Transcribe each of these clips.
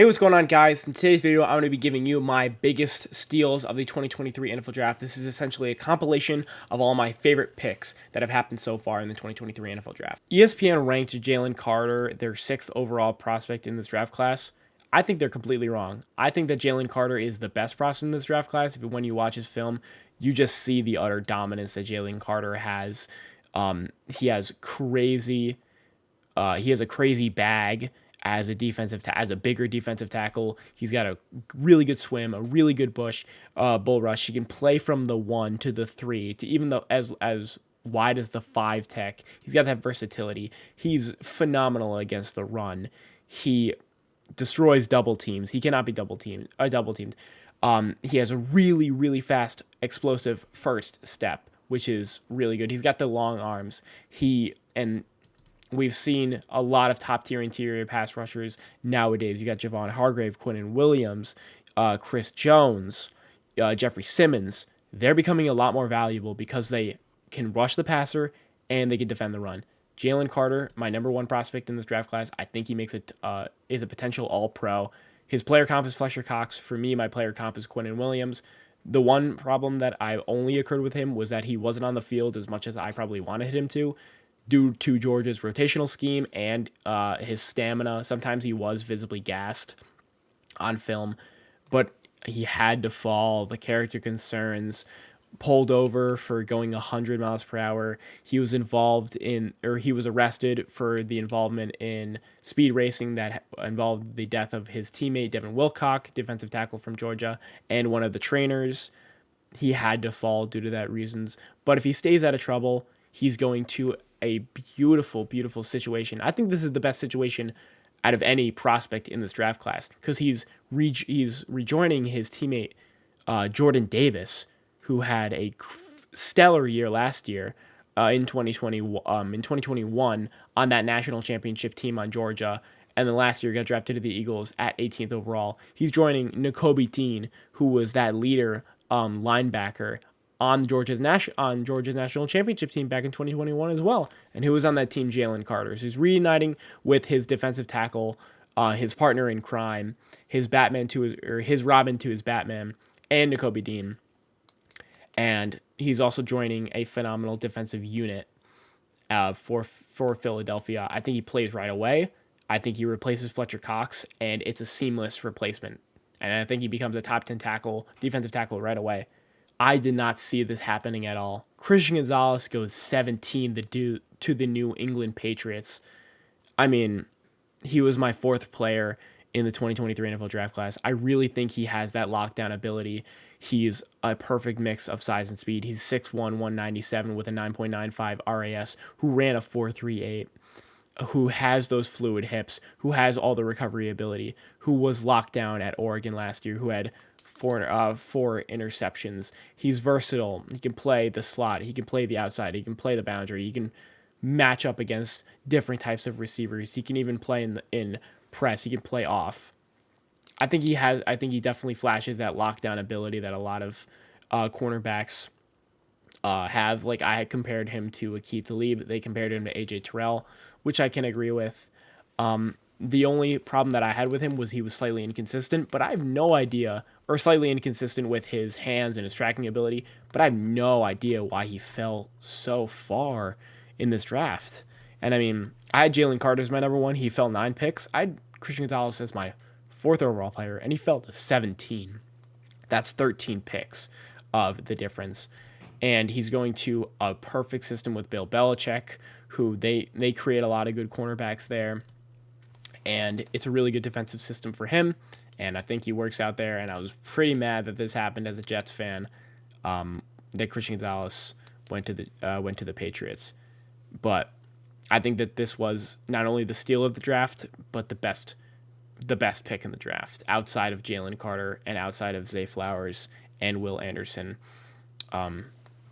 Hey, what's going on, guys? In today's video, I'm going to be giving you my biggest steals of the 2023 NFL Draft. This is essentially a compilation of all my favorite picks that have happened so far in the 2023 NFL Draft. ESPN ranked Jalen Carter their 6th overall prospect in this draft class. I think they're completely wrong. I think that Jalen Carter is the best prospect in this draft class. When you watch his film, you just see the utter dominance that Jalen Carter has. He has a crazy bag as a bigger defensive tackle. He's got a really good swim, a really good bull rush. He can play from the 1 to the 3 to even though as wide as the 5 tech. He's got that versatility. He's phenomenal against the run. He destroys double teams. He cannot be double teamed. He has a really fast, explosive first step, which is really good. He's got the long arms. We've seen a lot of top-tier interior pass rushers nowadays. You got Javon Hargrave, Quinnen Williams, Chris Jones, Jeffrey Simmons. They're becoming a lot more valuable because they can rush the passer and they can defend the run. Jalen Carter, my number 1 prospect in this draft class, I think he is a potential all-pro. His player comp is Fletcher Cox. For me, my player comp is Quinnen Williams. The one problem that only occurred with him was that he wasn't on the field as much as I probably wanted him to, due to Georgia's rotational scheme and his stamina. Sometimes he was visibly gassed on film, but he had to fall. The character concerns, pulled over for going 100 miles per hour. He was arrested for the involvement in speed racing that involved the death of his teammate, Devin Wilcock, defensive tackle from Georgia, and one of the trainers. He had to fall due to that reasons. But if he stays out of trouble, he's going to a beautiful situation. I think this is the best situation out of any prospect in this draft class because he's rejoining his teammate Jordan Davis, who had a stellar year last year in 2021 on that national championship team on Georgia, and then last year got drafted to the Eagles at 18th overall. He's joining Nakobe Dean, who was that leader linebacker on Georgia's national championship team back in 2021 as well, and who was on that team, Jalen Carter. So he's reuniting with his defensive tackle, his partner in crime, his Robin to his Batman, and Nakobe Dean. And he's also joining a phenomenal defensive unit for Philadelphia. I think he plays right away. I think he replaces Fletcher Cox, and it's a seamless replacement. And I think he becomes a top 10 defensive tackle right away. I did not see this happening at all. Christian Gonzalez goes 17 to the New England Patriots. I mean, he was my 4th player in the 2023 NFL Draft class. I really think he has that lockdown ability. He's a perfect mix of size and speed. He's 6'1", 197 with a 9.95 RAS, who ran a 4.38, who has those fluid hips, who has all the recovery ability, who was locked down at Oregon last year, who had four interceptions. He's versatile. He can play the slot. He can play the outside. He can play the boundary. He can match up against different types of receivers. He can even play in press. He can play off. I think he definitely flashes that lockdown ability that a lot of cornerbacks have. Like, I had compared him to Aqib Talib. They compared him to A.J. Terrell, which I can agree with. The only problem that I had with him was he was slightly inconsistent, but I have no idea, or slightly inconsistent with his hands and his tracking ability, but I have no idea why he fell so far in this draft. And I mean, I had Jalen Carter as my number 1. He fell 9 picks. I had Christian Gonzalez as my 4th overall player, and he fell to 17. That's 13 picks of the difference. And he's going to a perfect system with Bill Belichick, who they create a lot of good cornerbacks there. And it's a really good defensive system for him, and I think he works out there. And I was pretty mad that this happened as a Jets fan, that Christian Gonzalez went to the Patriots. But I think that this was not only the steal of the draft, but the best pick in the draft, outside of Jalen Carter and outside of Zay Flowers and Will Anderson.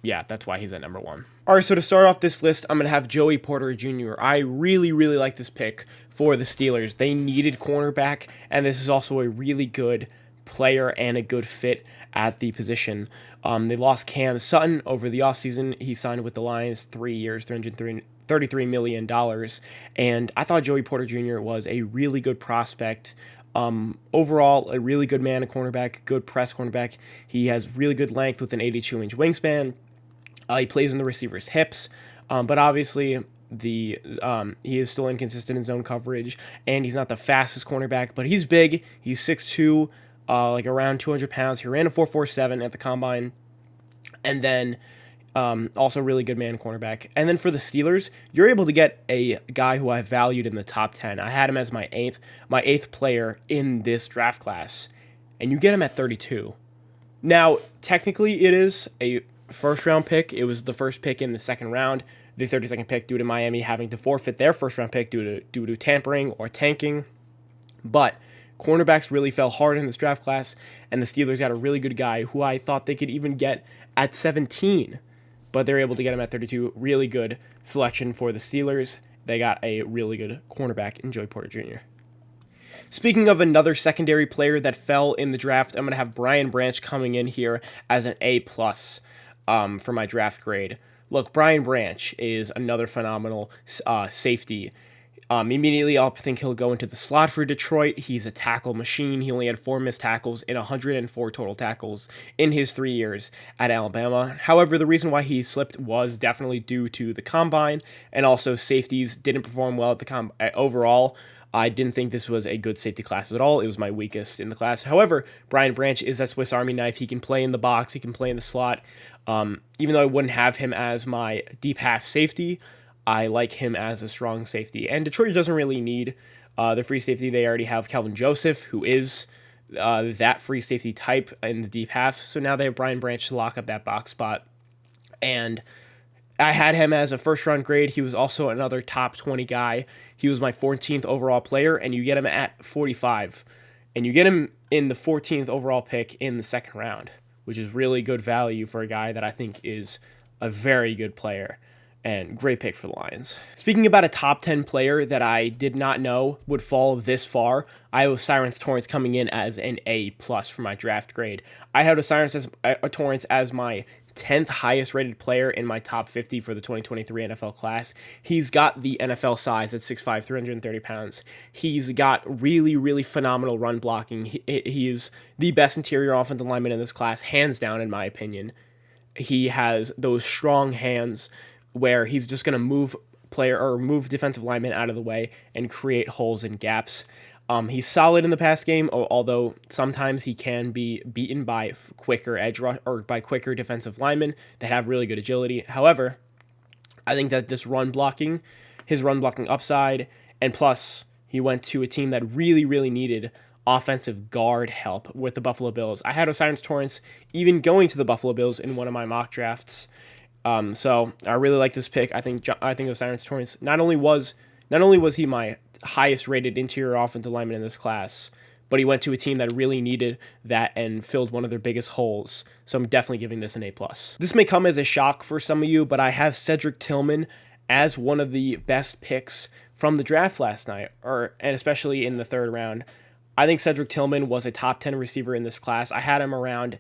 Yeah, that's why he's at number 1. All right, so to start off this list, I'm going to have Joey Porter Jr. I really like this pick for the Steelers. They needed cornerback, and this is also a really good player and a good fit at the position. They lost Cam Sutton over the offseason. He signed with the Lions 3 years, $33 million, and I thought Joey Porter Jr. was a really good prospect. Overall, a really good man, a cornerback, good press cornerback. He has really good length with an 82-inch wingspan. He plays in the receiver's hips, but obviously he is still inconsistent in zone coverage, and he's not the fastest cornerback, but he's big. He's 6'2", like around 200 pounds. He ran a 4.47 at the combine, and then also really good man cornerback. And then for the Steelers, you're able to get a guy who I valued in the top 10. I had him as my eighth player in this draft class, and you get him at 32. Now, technically, it is a first-round pick. It was the first pick in the second round, the 32nd pick due to Miami having to forfeit their first-round pick due to tampering or tanking. But cornerbacks really fell hard in this draft class, and the Steelers got a really good guy who I thought they could even get at 17. But they're able to get him at 32. Really good selection for the Steelers. They got a really good cornerback in Joey Porter Jr. Speaking of another secondary player that fell in the draft, I'm going to have Brian Branch coming in here as an A+ for my draft grade. Look, Brian Branch is another phenomenal safety. Immediately, I'll think he'll go into the slot for Detroit. He's a tackle machine. He only had 4 missed tackles in 104 total tackles in his 3 years at Alabama. However, the reason why he slipped was definitely due to the combine, and also safeties didn't perform well at the overall. I didn't think this was a good safety class at all. It was my weakest in the class. However, Brian Branch is that Swiss Army knife. He can play in the box. He can play in the slot. Even though I wouldn't have him as my deep half safety, I like him as a strong safety. And Detroit doesn't really need the free safety. They already have Kelvin Joseph, who is that free safety type in the deep half. So now they have Brian Branch to lock up that box spot. And I had him as a first-round grade. He was also another top 20 guy. He was my 14th overall player, and you get him at 45. And you get him in the 14th overall pick in the second round, which is really good value for a guy that I think is a very good player. And great pick for the Lions. Speaking about a top 10 player that I did not know would fall this far, I have Cedric Torrence coming in as an A+ for my draft grade. I had Torrence as my 10th highest rated player in my top 50 for the 2023 NFL class. He's got the NFL size at 6'5", 330 pounds. He's got really, really phenomenal run blocking. He is the best interior offensive lineman in this class, hands down, in my opinion. He has those strong hands where he's just going to move defensive linemen out of the way and create holes and gaps. He's solid in the pass game, although sometimes he can be beaten by quicker edge rush or by quicker defensive linemen that have really good agility. However, I think that his run blocking upside, and plus he went to a team that really, really needed offensive guard help with the Buffalo Bills. I had Cedric Torrence even going to the Buffalo Bills in one of my mock drafts. So I really like this pick. I think Cedric Torrence not only was he my highest rated interior offensive lineman in this class, but he went to a team that really needed that and filled one of their biggest holes. So I'm definitely giving this an A+. This may come as a shock for some of you, but I have Cedric Tillman as one of the best picks from the draft last night, and especially in the third round. I think Cedric Tillman was a top 10 receiver in this class. I had him around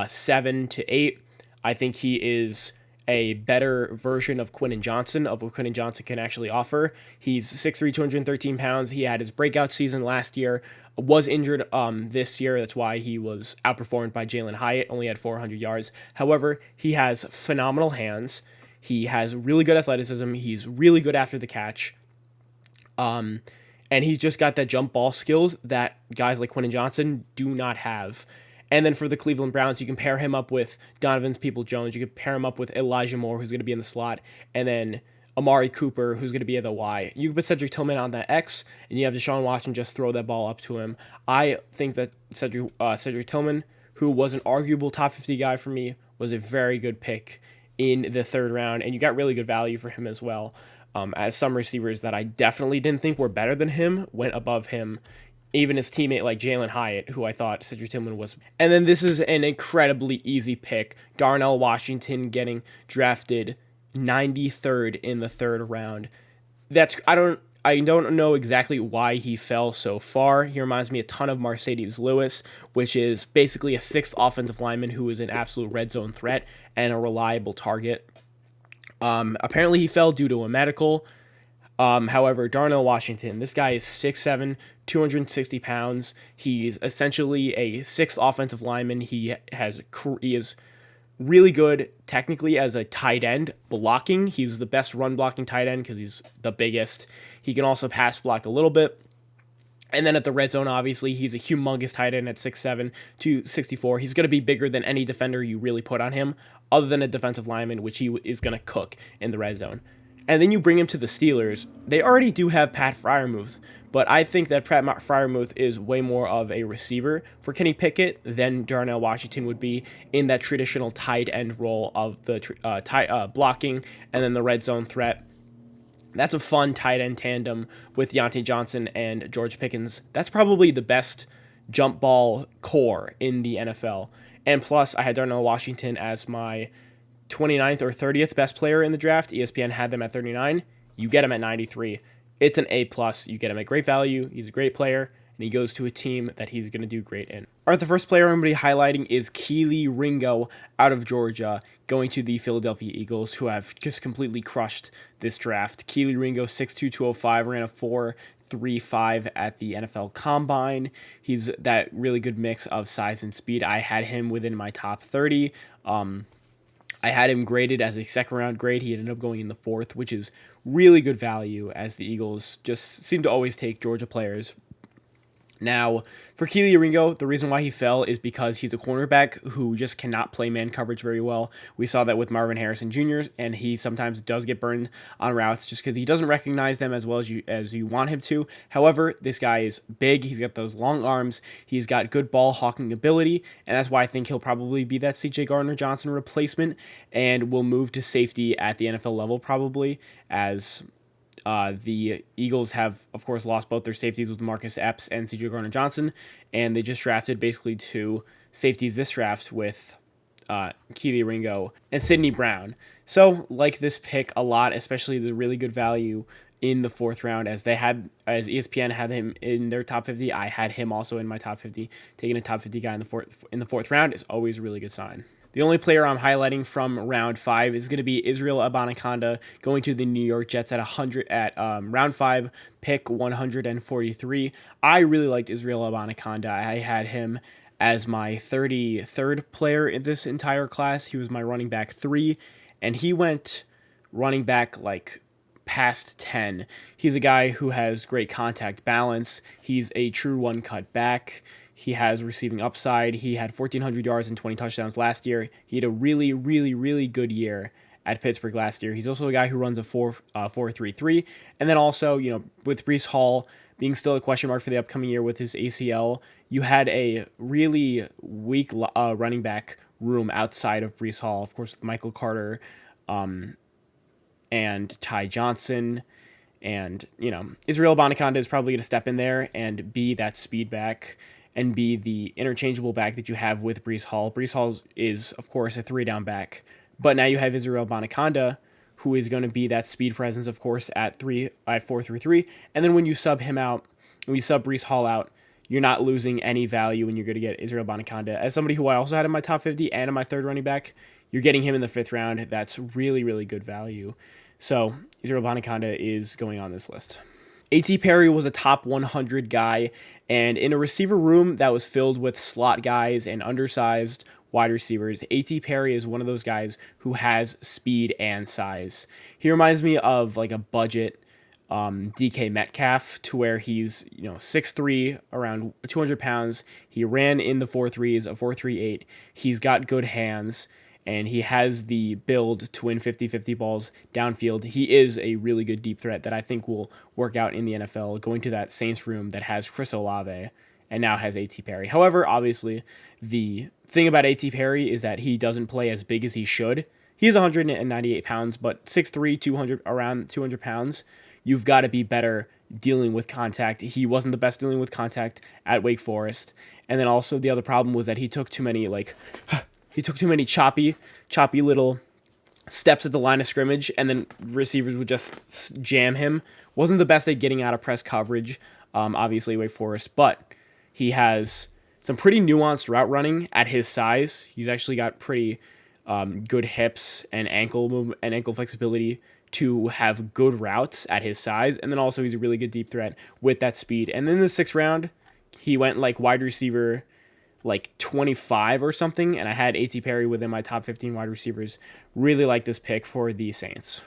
7 to 8. I think he is a better version of Quentin Johnson, of what Quentin Johnson can actually offer. He's 6'3", 213 pounds. He had his breakout season last year, was injured this year. That's why he was outperformed by Jalen Hyatt, only had 400 yards. However, he has phenomenal hands. He has really good athleticism. He's really good after the catch. And he's just got that jump ball skills that guys like Quentin Johnson do not have. And then for the Cleveland Browns, you can pair him up with Donovan Peoples-Jones. You can pair him up with Elijah Moore, who's going to be in the slot, and then Amari Cooper, who's going to be at the Y. You can put Cedric Tillman on that X, and you have Deshaun Watson just throw that ball up to him. I think that Cedric Tillman, who was an arguable top 50 guy for me, was a very good pick in the third round, and you got really good value for him as well. As some receivers that I definitely didn't think were better than him went above him. Even his teammate like Jalen Hyatt, who I thought Cedric Tillman was. And then this is an incredibly easy pick. Darnell Washington getting drafted 93rd in the third round. I don't know exactly why he fell so far. He reminds me a ton of Mercedes Lewis, which is basically a 6th offensive lineman who is an absolute red zone threat and a reliable target. Apparently he fell due to a medical. However, Darnell Washington, this guy is 6'7", 260 pounds. He's essentially a sixth offensive lineman. He is really good technically as a tight end blocking. He's the best run blocking tight end because he's the biggest. He can also pass block a little bit. And then at the red zone, obviously, he's a humongous tight end at 6'7", 264. He's going to be bigger than any defender you really put on him, other than a defensive lineman, which he is going to cook in the red zone. And then you bring him to the Steelers. They already do have Pat Freiermuth, but I think that Pat Freiermuth is way more of a receiver for Kenny Pickett than Darnell Washington would be in that traditional tight end role of the blocking and then the red zone threat. That's a fun tight end tandem with Deontay Johnson and George Pickens. That's probably the best jump ball core in the NFL. And plus, I had Darnell Washington as my 29th or 30th best player in the draft. ESPN had them at 39. You get him at 93. It's an A+. You get him at great value. He's a great player, and he goes to a team that he's going to do great in. All right, the first player I'm going to be highlighting is Kelee Ringo out of Georgia, going to the Philadelphia Eagles, who have just completely crushed this draft. Kelee Ringo, 6'2", 205, ran a 4.35 at the NFL Combine. He's that really good mix of size and speed. I had him within my top 30. I had him graded as a second-round grade. He ended up going in the fourth, which is really good value, as the Eagles just seem to always take Georgia players. Now, for Kelee Ringo, the reason why he fell is because he's a cornerback who just cannot play man coverage very well. We saw that with Marvin Harrison Jr., and he sometimes does get burned on routes just because he doesn't recognize them as well as you want him to. However, this guy is big. He's got those long arms. He's got good ball hawking ability, and that's why I think he'll probably be that C.J. Gardner-Johnson replacement and will move to safety at the NFL level probably, as the Eagles have, of course, lost both their safeties with Marcus Epps and C.J. Gardner-Johnson, and they just drafted basically two safeties this draft with Kelee Ringo and Sidney Brown. So, like this pick a lot, especially the really good value in the fourth round, as ESPN had him in their top 50. I had him also in my top 50. Taking a top 50 guy in the fourth round is always a really good sign. The only player I'm highlighting from round 5 is going to be Israel Abanikanda, going to the New York Jets at round 5, pick 143. I really liked Israel Abanikanda. I had him as my 33rd player in this entire class. He was my running back 3, and he went running back like past 10. He's a guy who has great contact balance. He's a true one-cut back. He has receiving upside. He had 1,400 yards and 20 touchdowns last year. He had a really, really, really good year at Pittsburgh last year. He's also a guy who runs a 4.33. And then also, with Breece Hall being still a question mark for the upcoming year with his ACL, you had a really weak running back room outside of Breece Hall. Of course, with Michael Carter and Ty Johnson. And, Israel Abanikanda is probably going to step in there and be that speed back and be the interchangeable back that you have with Breece Hall. Breece Hall is, of course, a 3-down back, but now you have Israel Abanikanda, who is going to be that speed presence, of course, at 4.33. And then when you sub Breece Hall out, you're not losing any value, and you're going to get Israel Abanikanda. As somebody who I also had in my top 50 and in my third running back, you're getting him in the 5th round. That's really, really good value. So Israel Abanikanda is going on this list. A.T Perry was a top 100 guy, and in a receiver room that was filled with slot guys and undersized wide receivers, A.T Perry is one of those guys who has speed and size. He reminds me of like a budget DK Metcalf, to where he's 6'3", around 200 pounds. He ran in the 4.3s, a 4.38. He's got good hands, and he has the build to win 50-50 balls downfield. He is a really good deep threat that I think will work out in the NFL, going to that Saints room that has Chris Olave and now has A.T. Perry. However, obviously, the thing about A.T. Perry is that he doesn't play as big as he should. He's 198 pounds, but 6'3", around 200 pounds. You've got to be better dealing with contact. He wasn't the best dealing with contact at Wake Forest. And then also the other problem was that he took too many choppy little steps at the line of scrimmage, and then receivers would just jam him. Wasn't the best at getting out of press coverage, obviously Wake Forest, but he has some pretty nuanced route running at his size. He's actually got pretty good hips and ankle movement and ankle flexibility to have good routes at his size, and then also he's a really good deep threat with that speed. And then in the 6th round, he went like wide receiver like 25 or something, and I had A.T Perry within my top 15 wide receivers. Really like this pick for the Saints.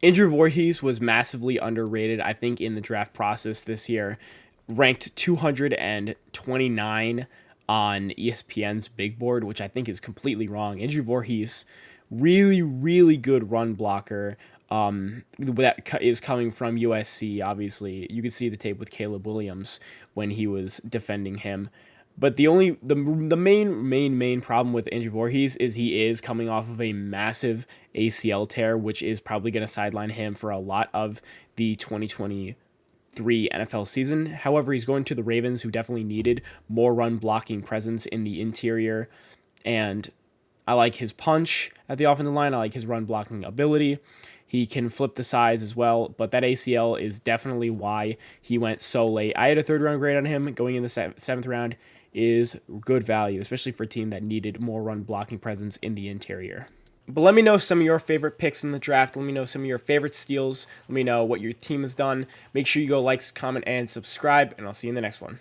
Andrew Vorhees was massively underrated, I think, in the draft process this year. Ranked 229 on ESPN's big board, which I think is completely wrong. Andrew Vorhees, really, really good run blocker. That is coming from USC, obviously. You could see the tape with Caleb Williams when he was defending him. But the main problem with Andrew Vorhees is he is coming off of a massive ACL tear, which is probably going to sideline him for a lot of the 2023 NFL season. However, he's going to the Ravens, who definitely needed more run blocking presence in the interior. And I like his punch at the offensive line. I like his run blocking ability. He can flip the sides as well, but that ACL is definitely why he went so late. I had a 3rd round grade on him. Going in the 7th round is good value, especially for a team that needed more run blocking presence in the interior. But let me know some of your favorite picks in the draft. Let me know some of your favorite steals. Let me know what your team has done. Make sure you go like, comment, and subscribe, and I'll see you in the next one.